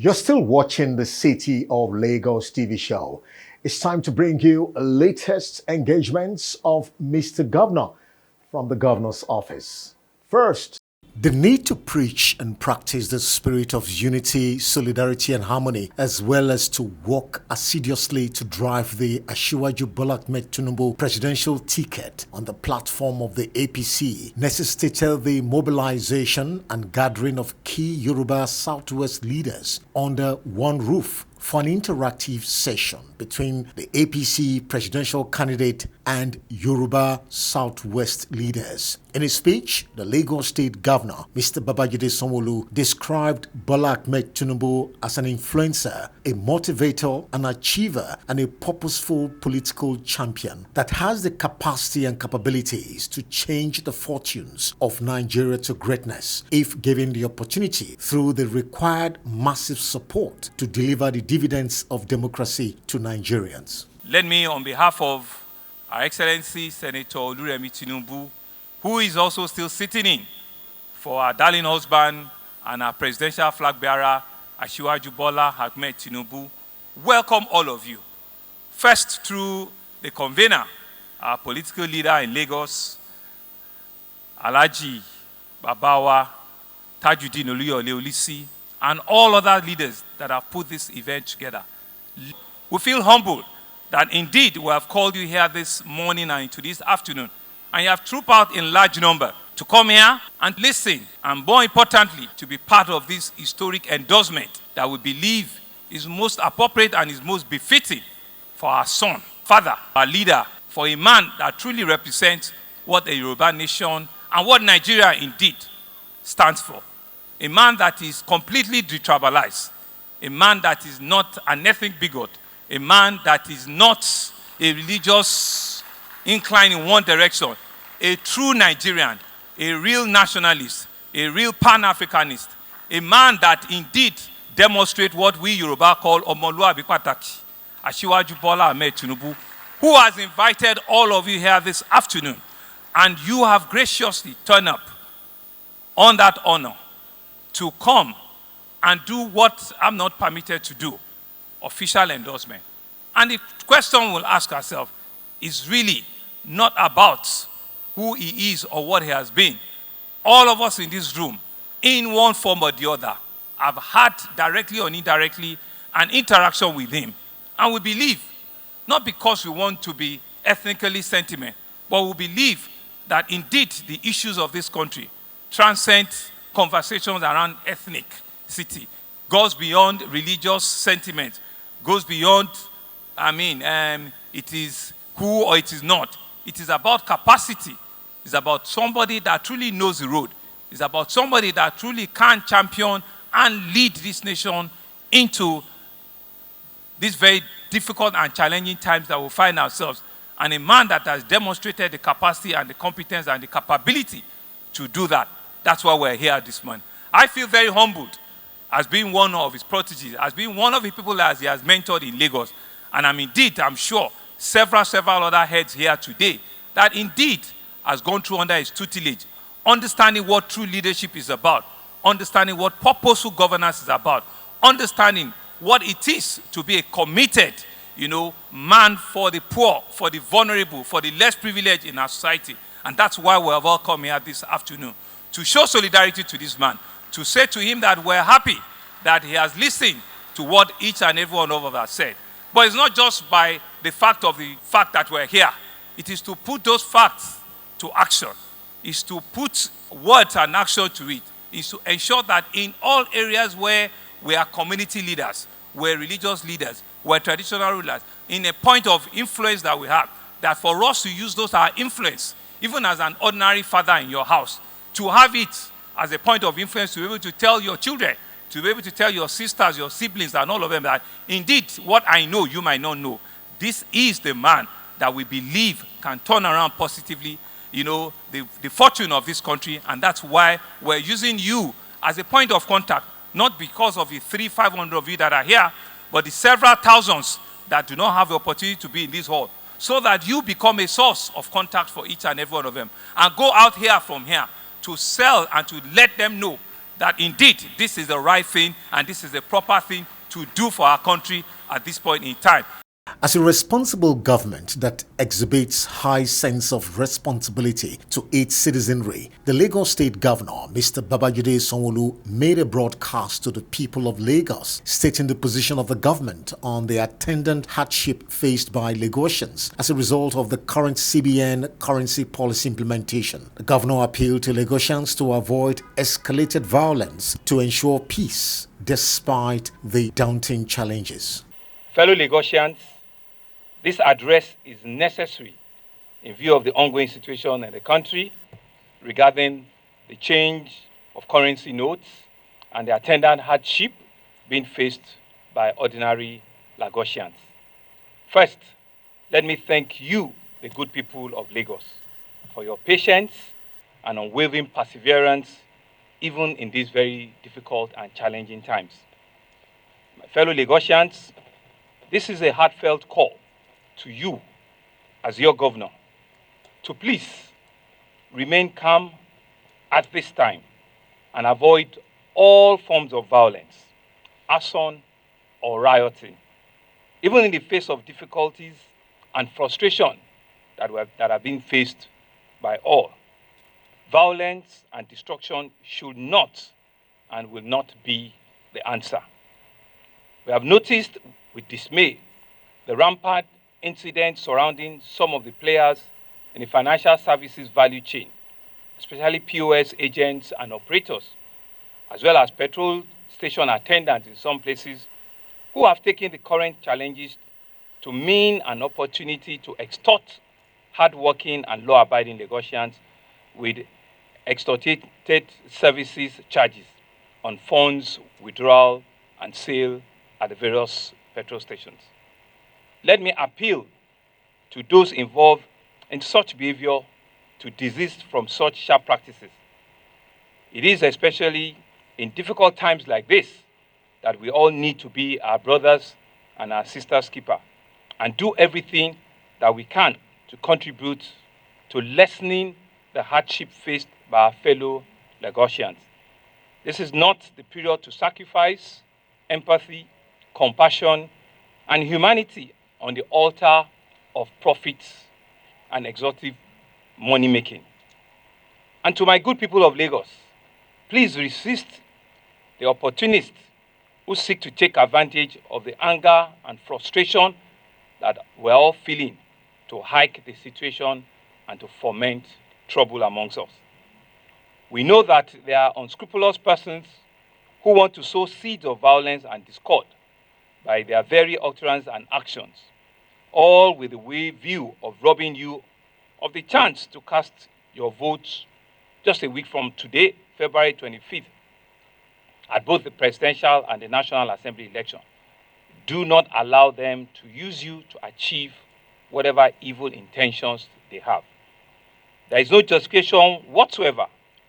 You're still watching the City of Lagos TV show. It's time to bring you latest engagements of Mr. Governor from the Governor's office. First, the need to preach and practice the spirit of unity, solidarity, and harmony, as well as to work assiduously to drive the Asiwaju Bola Ahmed Tinubu presidential ticket on the platform of the APC, necessitated the mobilization and gathering of key Yoruba Southwest leaders under one roof for an interactive session between the APC presidential candidate and Yoruba Southwest leaders. In his speech, the Lagos State Governor, Mr. Babajide Sanwo-Olu, described Bola Ahmed Tinubu as an influencer, a motivator, an achiever, and a purposeful political champion that has the capacity and capabilities to change the fortunes of Nigeria to greatness if given the opportunity through the required massive support to deliver the dividends of democracy to Nigerians. Let me, on behalf of Our Excellency Senator Oluremi Tinubu, who is also still sitting in for our darling husband and our presidential flag bearer, Asiwaju Bola Ahmed Tinubu, welcome all of you. First, through the convener, our political leader in Lagos, Alhaji Babawa Tajuddin Oluyole Olisi, and all other leaders that have put this event together. We feel humbled that indeed we have called you here this morning and into this afternoon, and you have trooped out in large number to come here and listen, and more importantly, to be part of this historic endorsement that we believe is most appropriate and is most befitting for our son, father, our leader, for a man that truly represents what the Yoruba nation and what Nigeria indeed stands for. A man that is completely detribalized, a man that is not an ethnic bigot, a man that is not a religious incline in one direction, a true Nigerian, a real nationalist, a real Pan-Africanist, a man that indeed demonstrates what we Yoruba call Omoluabi Pataki, Asiwaju Bola Ahmed Tinubu, who has invited all of you here this afternoon, and you have graciously turned up on that honor to come and do what I'm not permitted to do, official endorsement. And the question we'll ask ourselves is really not about who he is or what he has been. All of us in this room, in one form or the other, have had directly or indirectly an interaction with him. And we believe, not because we want to be ethnically sentiment, but we believe that indeed the issues of this country transcend conversations around ethnicity, goes beyond religious sentiment, goes beyond, it is who or it is not. It is about capacity. It's about somebody that truly knows the road. It's about somebody that truly can champion and lead this nation into these very difficult and challenging times that we find ourselves. And a man that has demonstrated the capacity and the competence and the capability to do that. That's why we're here this morning. I feel very humbled as being one of his proteges, as being one of the people that he has mentored in Lagos. And I'm sure, several other heads here today that indeed has gone through under his tutelage, understanding what true leadership is about, understanding what purposeful governance is about, understanding what it is to be a committed, man for the poor, for the vulnerable, for the less privileged in our society. And that's why we have all come here this afternoon, to show solidarity to this man, to say to him that we're happy that he has listened to what each and every one of us has said. But it's not just by the fact that we're here. It is to put those facts to action. It's to put words and action to it. It's to ensure that in all areas where we are community leaders, we're religious leaders, we're traditional rulers, in a point of influence that we have, that for us to use those our influence, even as an ordinary father in your house, to have it as a point of influence to be able to tell your children, to be able to tell your sisters, your siblings, and all of them that indeed what I know, you might not know. This is the man that we believe can turn around positively, the fortune of this country, and that's why we're using you as a point of contact, not because of the 300-500 of you that are here, but the several thousands that do not have the opportunity to be in this hall, so that you become a source of contact for each and every one of them, and go out here from here to sell and to let them know that indeed this is the right thing and this is the proper thing to do for our country at this point in time. As a responsible government that exhibits high sense of responsibility to its citizenry, the Lagos State Governor, Mr. Babajide Sanwo-Olu, made a broadcast to the people of Lagos, stating the position of the government on the attendant hardship faced by Lagosians as a result of the current CBN currency policy implementation. The governor appealed to Lagosians to avoid escalated violence to ensure peace despite the daunting challenges. Fellow Lagosians, this address is necessary in view of the ongoing situation in the country regarding the change of currency notes and the attendant hardship being faced by ordinary Lagosians. First, let me thank you, the good people of Lagos, for your patience and unwavering perseverance even in these very difficult and challenging times. My fellow Lagosians, this is a heartfelt call to you as your governor to please remain calm at this time and avoid all forms of violence, arson or rioting, even in the face of difficulties and frustration that are being faced by all. Violence and destruction should not and will not be the answer. We have noticed with dismay the rampant incidents surrounding some of the players in the financial services value chain, especially POS agents and operators, as well as petrol station attendants in some places, who have taken the current challenges to mean an opportunity to extort hardworking and law-abiding Lagosians with extorted services charges on funds withdrawal and sale at the various petrol stations. Let me appeal to those involved in such behavior to desist from such sharp practices. It is especially in difficult times like this that we all need to be our brothers and our sisters' keeper and do everything that we can to contribute to lessening the hardship faced by our fellow Lagosians. This is not the period to sacrifice empathy, compassion, and humanity on the altar of profits and exotic money making. And to my good people of Lagos, please resist the opportunists who seek to take advantage of the anger and frustration that we're all feeling to hike the situation and to foment trouble amongst us. We know that there are unscrupulous persons who want to sow seeds of violence and discord by their very utterance and actions, all with the view of robbing you of the chance to cast your votes just a week from today, February 25th, at both the presidential and the National Assembly election. Do not allow them to use you to achieve whatever evil intentions they have. There is no justification whatsoever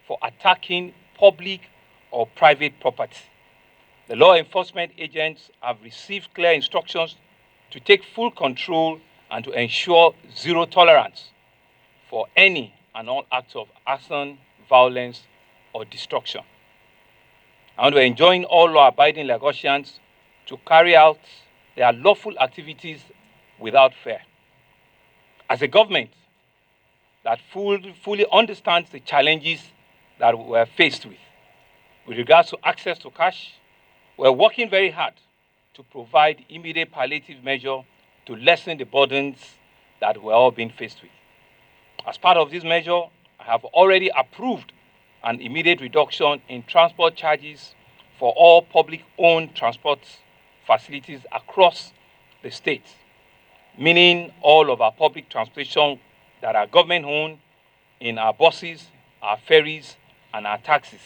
for attacking public or private property. The law enforcement agents have received clear instructions to take full control and to ensure zero tolerance for any and all acts of arson, violence, or destruction. And we're enjoining all law-abiding Lagosians to carry out their lawful activities without fear. As a government that fully understands the challenges that we're faced with regards to access to cash, we're working very hard to provide immediate palliative measure to lessen the burdens that we're all being faced with. As part of this measure, I have already approved an immediate reduction in transport charges for all public-owned transport facilities across the state, meaning all of our public transportation that are government-owned in our buses, our ferries, and our taxis.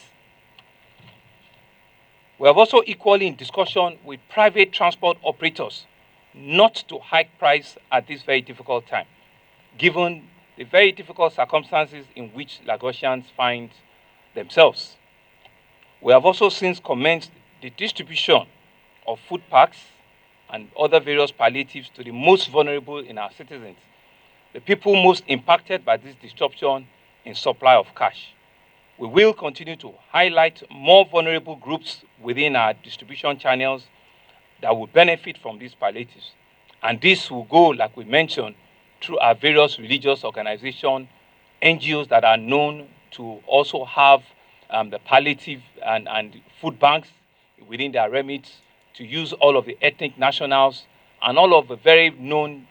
We have also equally in discussion with private transport operators not to hike price at this very difficult time, given the very difficult circumstances in which Lagosians find themselves. We have also since commenced the distribution of food packs and other various palliatives to the most vulnerable in our citizens, the people most impacted by this disruption in supply of cash. We will continue to highlight more vulnerable groups within our distribution channels that will benefit from these palliatives. And this will go, like we mentioned, through our various religious organizations, NGOs that are known to also have the palliative and food banks within their remits, to use all of the ethnic nationals and all of the very known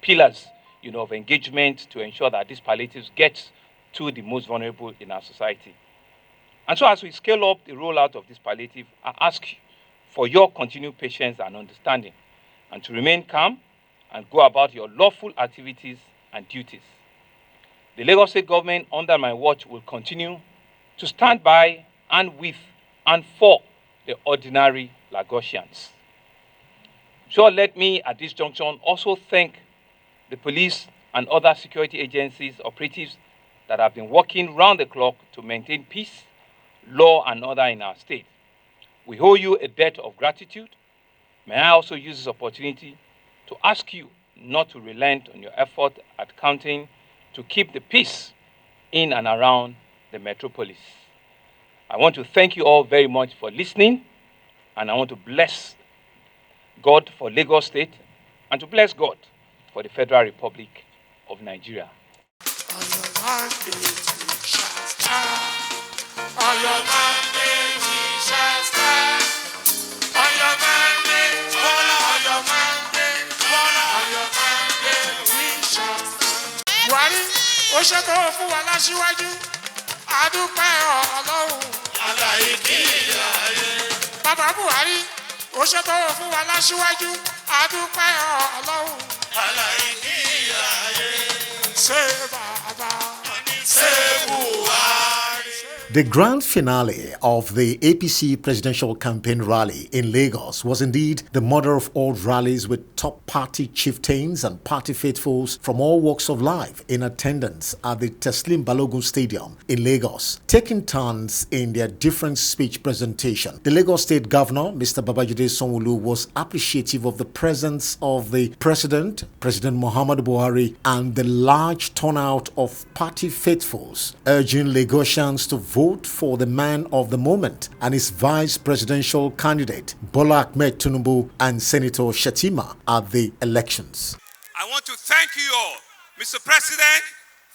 pillars, of engagement to ensure that these palliatives get to the most vulnerable in our society. And so as we scale up the rollout of this palliative, I ask for your continued patience and understanding, and to remain calm and go about your lawful activities and duties. The Lagos State government, under my watch, will continue to stand by and with and for the ordinary Lagosians. So let me, at this junction, also thank the police and other security agencies, operatives that have been working round the clock to maintain peace, law, and order in our state. We owe you a debt of gratitude. May I also use this opportunity to ask you not to relent on your effort at counting to keep the peace in and around the metropolis. I want to thank you all very much for listening, and I want to bless God for Lagos State and to bless God for the Federal Republic of Nigeria. Ó ṣètò fún wa láṣíwájú, àdúpẹ́ Ọlọ́run. Àlàyé kí ayé. Bàbá Buhari, ó ṣètò fún wa láṣíwájú, àdúpẹ́ Ọlọ́run. Àlàyé kí ayé. Ṣé bàbá, ṣé Buhari. The grand finale of the APC presidential campaign rally in Lagos was indeed the mother of all rallies, with top party chieftains and party faithfuls from all walks of life in attendance at the Teslim Balogun Stadium in Lagos, taking turns in their different speech presentation. The Lagos State Governor, Mr. Babajide Sanwo-Olu, was appreciative of the presence of the President Muhammadu Buhari, and the large turnout of party faithfuls, urging Lagosians to vote for the man of the moment and his vice presidential candidate, Bola Ahmed Tinubu, and Senator Shettima at the elections. I want to thank you all. Mr. President,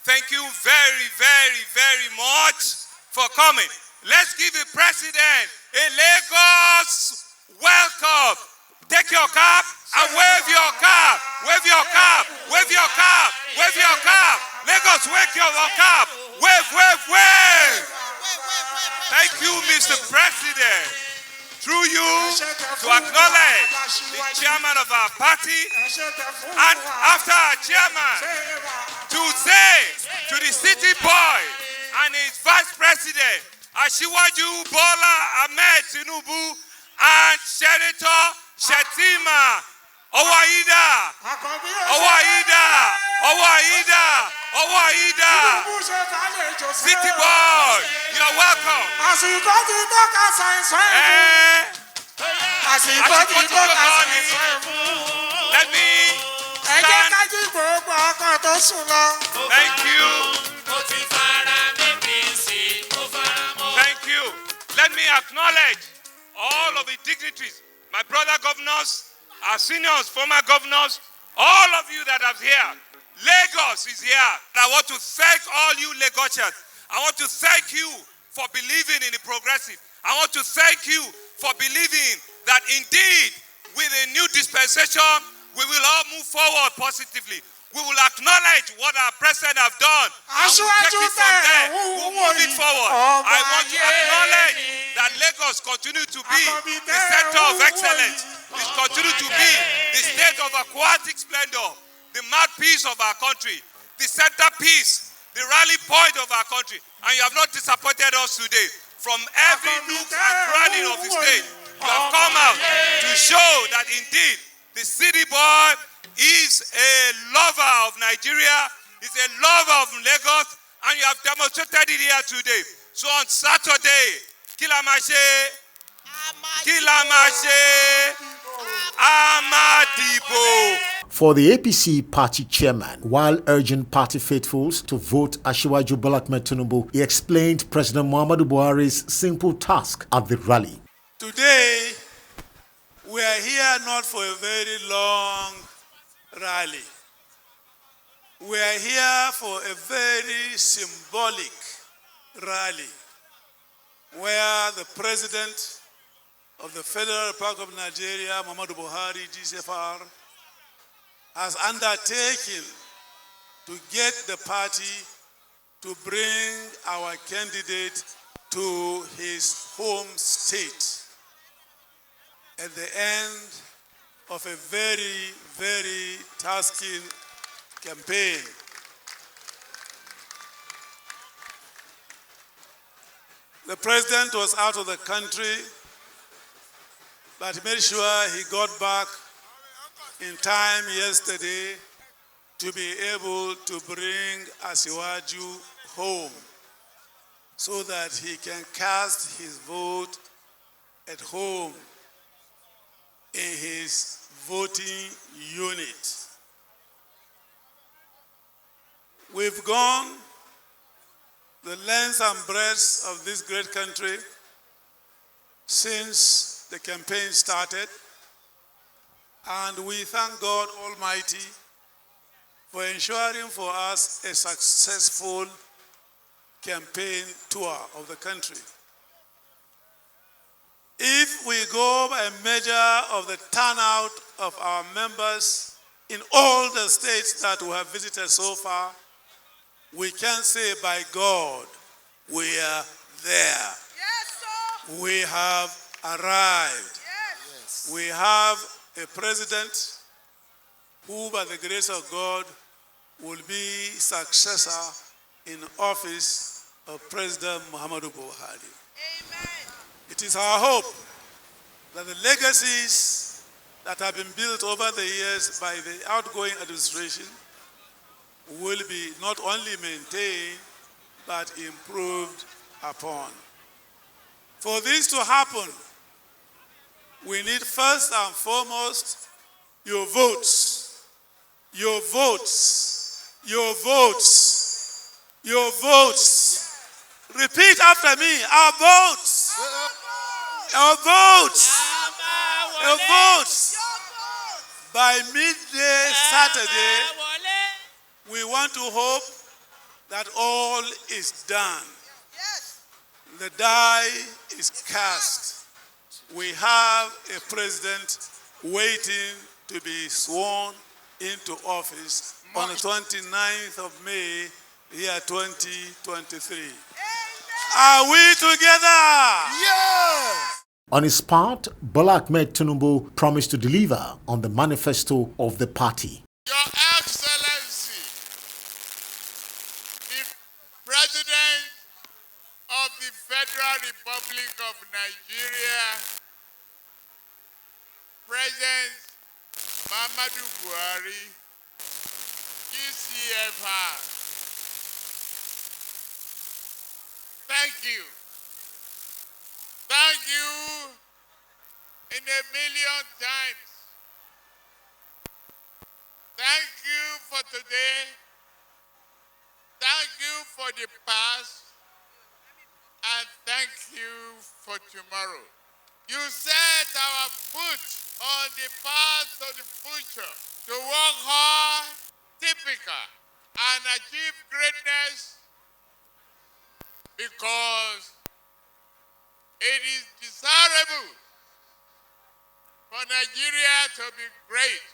thank you very, very, very much for coming. Let's give the President a Lagos welcome. Take your cap and wave your cap. Wave your cap. Wave your cap. Wave your cap. Lagos, wave your cap. Wave, wave, wave. Thank you, Mr. President. Through you, to acknowledge the chairman of our party, and after our chairman, to say to the city boy and his vice president, Asiwaju Bola Ahmed Tinubu and Senator Shettima, Owaida, Owaida, Owaida, Owaida. City boy, you're welcome. Let me stand. Thank you. Thank you. Let me acknowledge all of the dignitaries, my brother governors, our seniors, former governors, all of you that are here. Lagos is here. I want to thank all you Lagosians. I want to thank you for believing in the progressive. I want to thank you for believing that indeed, with a new dispensation, we will all move forward positively. We will acknowledge what our president have done. And we'll take it from there. We'll move it forward. I want to acknowledge that Lagos continue to be the center of excellence. It continue to be the state of aquatic splendor, the mouthpiece of our country, the centerpiece, the rally point of our country. And you have not disappointed us today. From every nook and cranny of the state, you have come out to show that indeed the city boy is a lover of Nigeria, is a lover of Lagos, and you have demonstrated it here today. So on Saturday, Kilamashe, Amadibo. for the APC party chairman. While urging party faithfuls to vote Asiwaju Bola Ahmed Tinubu, he explained President Muhammadu Buhari's simple task at the rally. Today, we are here not for a very long rally. We are here for a very symbolic rally where the President of the Federal Republic of Nigeria, Muhammadu Buhari, GCFR, has undertaken to get the party to bring our candidate to his home state at the end of a very, very tasking campaign. The president was out of the country, but he made sure he got back in time yesterday to be able to bring Asiwaju home so that he can cast his vote at home in his voting unit. We've gone the length and breadth of this great country since the campaign started, and we thank God Almighty for ensuring for us a successful campaign tour of the country. If we go by a measure of the turnout of our members in all the states that we have visited so far, we can say by God, we are there. Yes, sir. We have arrived. Yes. We have a president who, by the grace of God, will be successor in office of President Muhammadu Buhari. Amen. It is our hope that the legacies that have been built over the years by the outgoing administration will be not only maintained, but improved upon. For this to happen, we need first and foremost your votes. Your votes. Your votes. Your votes. Repeat after me. Our votes. Our votes. Our votes. By midday Saturday, we want to hope that all is done. Yes. The die is cast. We have a president waiting to be sworn into office on the 29th of May, year 2023. Amen. Are we together? Yes. On his part, Bola Ahmed Tinubu promised to deliver on the manifesto of the party. Your Excellency, the President of the Federal Republic of Nigeria, President Muhammadu Buhari, GCFR. Thank you. Thank you in a million times. Thank you for today. Thank you for the past. And thank you for tomorrow. You set our foot on the path to the future to work hard, typical, and achieve greatness because it is desirable for Nigeria to be great.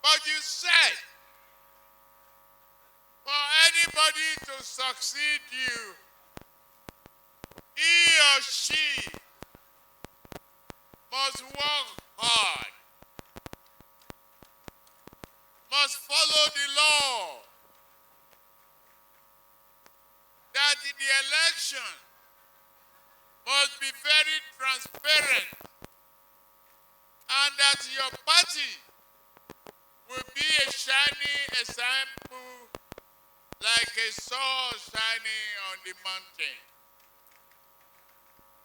But you said, for anybody to succeed you, he or she must work hard, must follow the law, that in the election must be very transparent, and that your party will be a shining example like a sun shining on the mountain.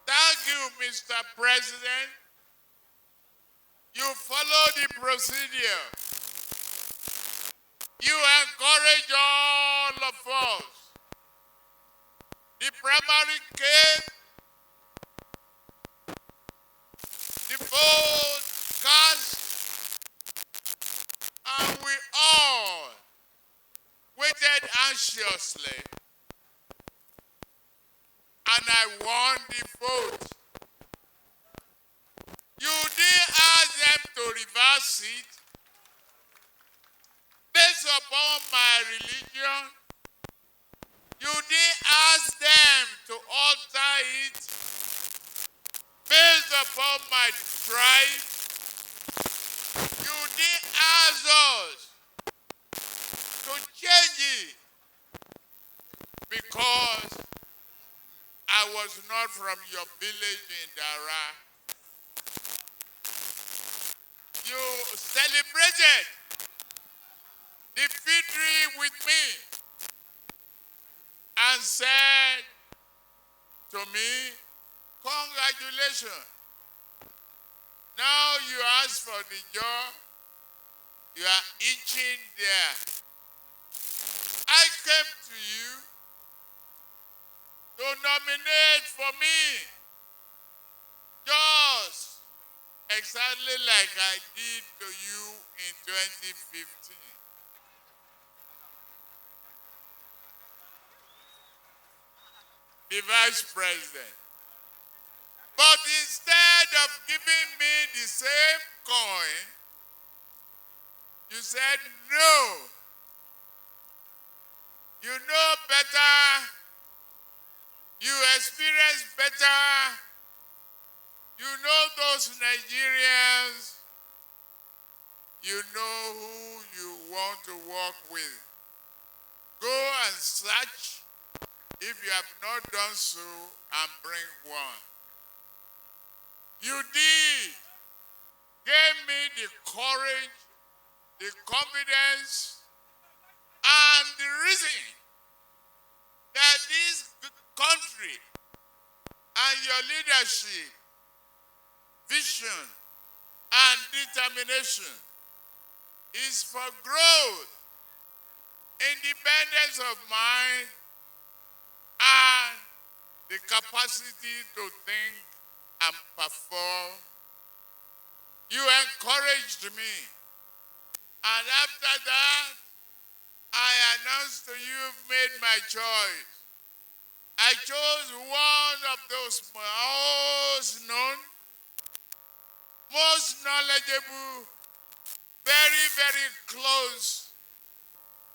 Thank you, Mr. President. You follow the procedure. You encourage all of us. The primary came, the vote cast, and we all waited anxiously, and I won the vote. You didn't ask them to reverse it based upon my religion. You didn't ask them to alter it based upon my tribe. You didn't ask us to change it because I was not from your village in Dara. You celebrated the victory with me and said to me, congratulations. Now you ask for the job, you are itching there. I came to you to nominate for me, just exactly like I did to you in 2015. The vice president. But instead of giving me the same coin, you said no. You know better. You experience better. You know those Nigerians. You know who you want to work with. Go and search, if you have not done so, and bring one. You did. Gave me the courage, the confidence, and the reason that this country and your leadership, vision, and determination is for growth, independence of mind, and the capacity to think and perform. You encouraged me. And after that, I announced to you, made my choice. I chose one of those most known, most knowledgeable, very, very close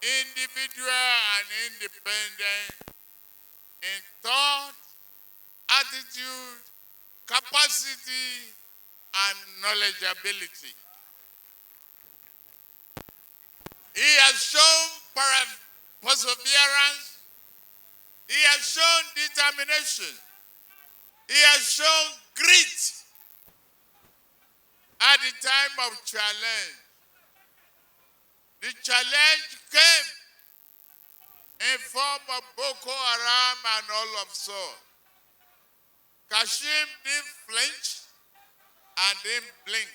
individual and independent in thought, attitude, capacity, and knowledgeability. He has shown perseverance. He has shown determination. He has shown grit at the time of challenge. The challenge came in form of Boko Haram and all of so. Kashim didn't flinch and didn't blink.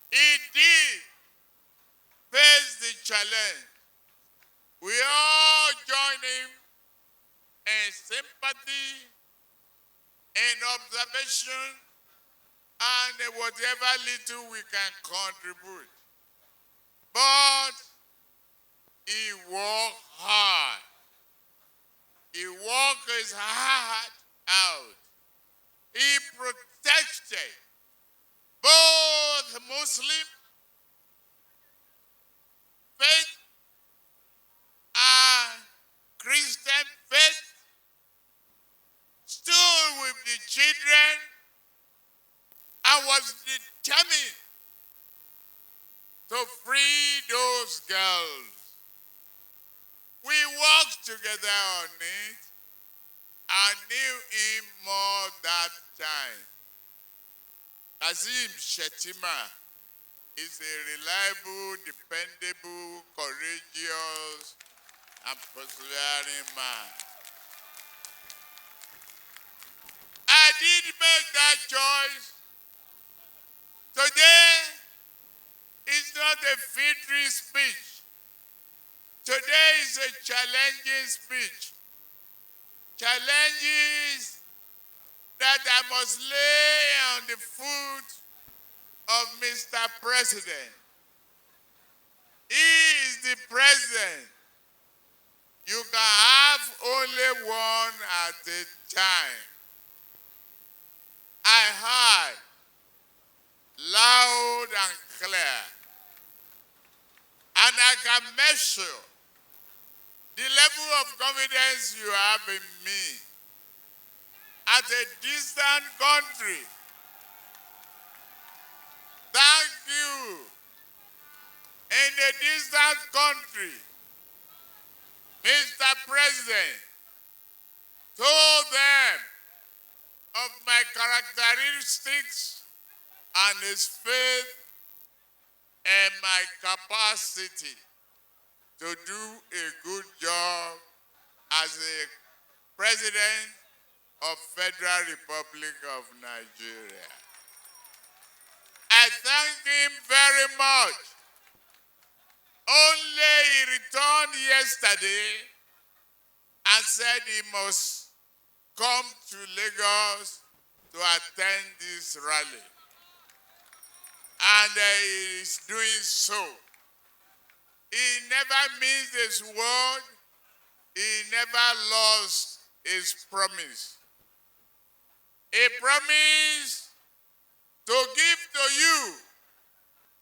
He did face the challenge. We all join him in sympathy, in observation, and whatever little we can contribute. But he worked hard. He worked his heart out. He protected both Muslim faith and Christian faith, stood with the children, and was determined to free those girls. We worked together on it. I knew him more that time. Kazim Shettima is a reliable, dependable, courageous, and persevering man. I did make that choice to Today is not a victory speech. Today is a challenging speech. Challenges that I must lay on the foot of Mr. President. He is the president. You can have only one at a time. I heard loud and clear, and I can measure the level of confidence you have in me. At a distant country, thank you. In a distant country, Mr. President told them of my characteristics and his faith and my capacity to do a good job as a president of Federal Republic of Nigeria. I thank him very much. Only he returned yesterday and said he must come to Lagos to attend this rally. And he is doing so. He never missed his word. He never lost his promise. He promised to give to you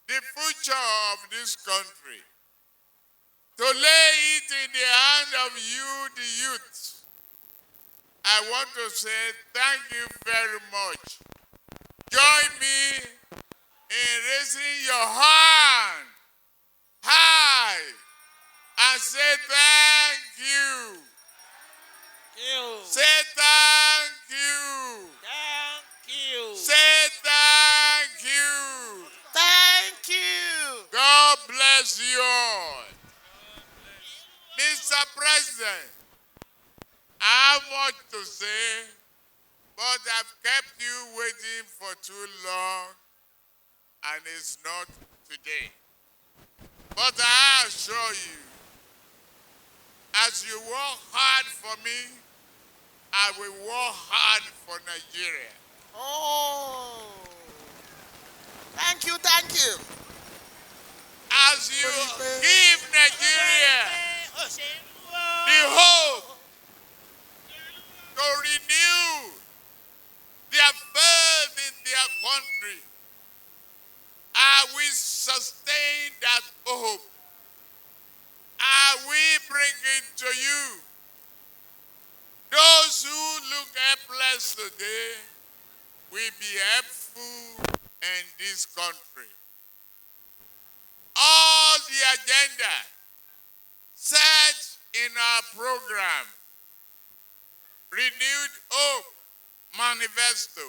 the future of this country, to lay it in the hand of you, the youth. I want to say thank you very much. Join me in raising your hand high and say thank you. Say thank you. Thank you. Say thank you. Thank you. God bless you all. Mr. President, I have much to say, but I've kept you waiting for too long, and it's not today. But I assure you, as you work hard for me, I will work hard for Nigeria. Oh. Thank you, thank you. As you give Nigeria the hope to renew their faith in their country, I will sustain that hope. I will bring it to you. Those who look helpless today will be helpful in this country. All the agenda set in our program, Renewed Hope Manifesto,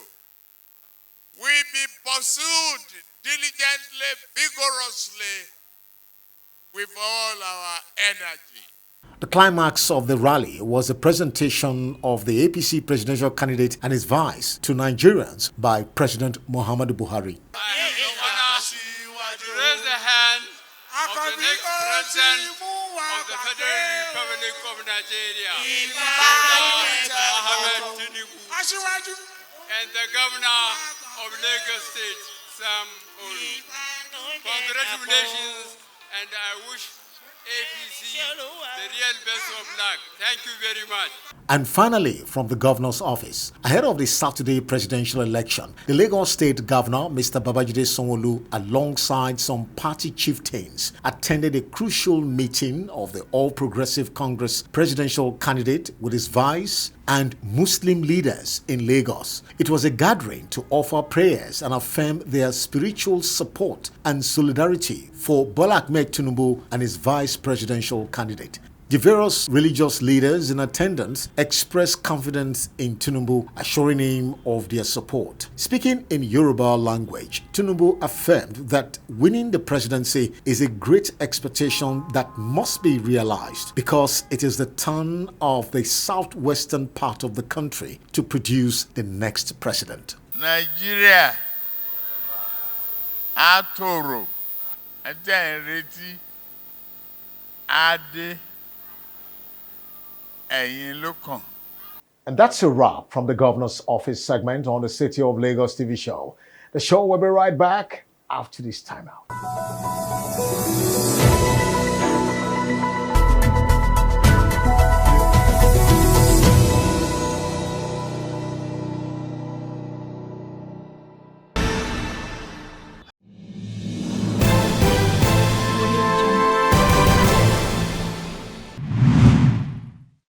will be pursued diligently, vigorously, with all our energy. The climax of the rally was a presentation of the APC presidential candidate and his vice to Nigerians by President Muhammadu Buhari. I have the honor to raise the hand of the next president of the Federal Republic of Nigeria, President Tinubu, and the governor of Lagos State, Sanwo-Olu. Congratulations, and I wish APC the real best of luck. Thank you very much. And finally, from the governor's office, ahead of the Saturday presidential election, the Lagos State Governor, Mr. Babajide Sanwo-Olu, alongside some party chieftains, attended a crucial meeting of the All Progressive Congress presidential candidate with his vice and Muslim leaders in Lagos. It was a gathering to offer prayers and affirm their spiritual support and solidarity for Bola Ahmed Tinubu and his vice presidential candidate. The various religious leaders in attendance expressed confidence in Tinubu, assuring him of their support. Speaking in Yoruba language, Tinubu affirmed that winning the presidency is a great expectation that must be realized because it is the turn of the southwestern part of the country to produce the next president. Nigeria, á tòrò, ẹ̀tẹ̀ ń retí á dé, ẹ̀yin ló kàn. And that's a wrap from the governor's office segment on the City of Lagos TV show. The show will be right back after this timeout.